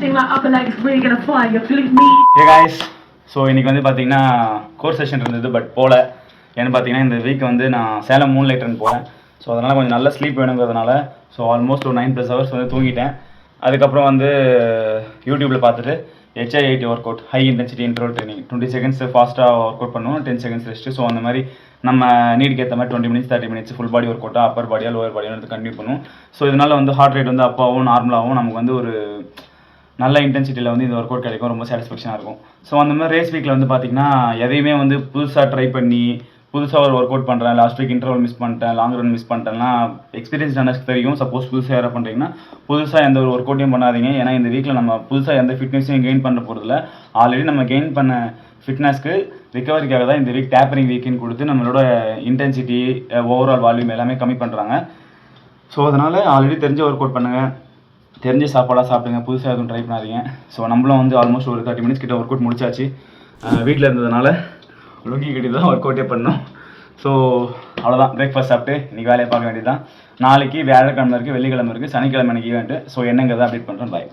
Hey guys, so இன்றைக்கி வந்து பார்த்தீங்கன்னா கோர்ஸ் செஷன் இருந்தது. பட் போகல. ஏன்னு பார்த்தீங்கன்னா இந்த வீக் வந்து நான் சேலம் மூன்லைட் ரன் போகிறேன். ஸோ அதனால் கொஞ்சம் நல்ல ஸ்லீப் வேணுங்கிறதுனால ஸோ ஆல்மோஸ்ட் ஒரு 9+ ஹவர்ஸ் வந்து தூங்கிட்டேன். அதுக்கப்புறம் வந்து யூடியூப்பில் பார்த்துட்டு HIIT work out, high intensity interval training, 20 seconds ஃபாஸ்ட்டாக ஒர்க் அவுட் பண்ணுவோம், 10 செகண்ட்ஸ் ரெஸ்ட்டு. ஸோ அந்த மாதிரி நம்ம நீடுக்கு ஏற்ற மாதிரி 20 minutes 30 minutes full body work அவுட்டாக அப்பர் பாடியாக லோவர் பாடியாக வந்து கண்டினியூ பண்ணுவோம். ஸோ இதனால் வந்து ஹார்ட் ரேட் வந்து அப்பாவும் நார்மலாகவும் நமக்கு வந்து ஒரு நல்ல இன்டென்சிட்டியில் வந்து இந்த ஒர்க் அவுட் கிடைக்கும், ரொம்ப சாட்டிஸ்ஃபேக்ஷனாக இருக்கும். ஸோ அந்த மாதிரி ரேஸ் வீக்கில் வந்து பார்த்திங்கன்னா எதையுமே வந்து புதுசாக ட்ரை பண்ணி புதுசாக ஒரு ஒர்க் அவுட் பண்ணுறேன், லாஸ்ட் வீக் இன்டர்வல் மிஸ் பண்ணிட்டேன், லாங் ரன் மிஸ் பண்ணிட்டேன்னா எக்ஸ்பீரியன்ஸ் ரன்னர்ஸ்க்கு தெரியும். சப்போஸ் புதுசாக யாராவது பண்ணுறீங்கன்னா புதுசாக எந்த ஒரு ஒர்க் அவுட்டையும் பண்ணாதீங்க. ஏன்னா இந்த வீக்கில் நம்ம புதுசாக எந்த ஃபிட்னஸையும் கெயின் பண்ண போகிறதில்ல. ஆல்ரெடி நம்ம கெயின் பண்ண ஃபிட்னஸ்க்கு ரிகவரிக்காக தான் இந்த வீக் டேப்பரிங் வீக்குன்னு கொடுத்து நம்மளோட இன்டென்சிட்டி ஓவரால் வால்யூம் எல்லாமே கம்மி பண்ணுறாங்க. ஸோ அதனால் ஆல்ரெடி தெரிஞ்ச ஒர்க் அவுட் பண்ணுங்கள், தெரிஞ்ச சாப்பாடாக சாப்பிடுங்க, புதுசாக எதுவும் ட்ரை பண்ணாதீங்க. ஸோ நம்மளும் வந்து ஆல்மோஸ்ட் ஒரு 30 மினிட்ஸ் கிட்ட ஒர்க் அவுட் முடிச்சாச்சு. வீட்டில் இருந்ததுனால லுங்கி கட்டி தான் ஒர்க் அவுட்டே பண்ணோம். ஸோ அவ்வளோதான், பிரேக்ஃபாஸ்ட் சாப்பிட்டு இன்றைக்கி வேலையை பார்க்க வேண்டியது தான். நாளைக்கு வியாழக்கிழமை இருக்குது, வெள்ளிக்கிழமை இருக்குது, சனிக்கிழமை எனக்கு ஈவெண்ட்டு. ஸோ என்னங்கிறத அப்டேட் பண்ணுறேன். பாய்.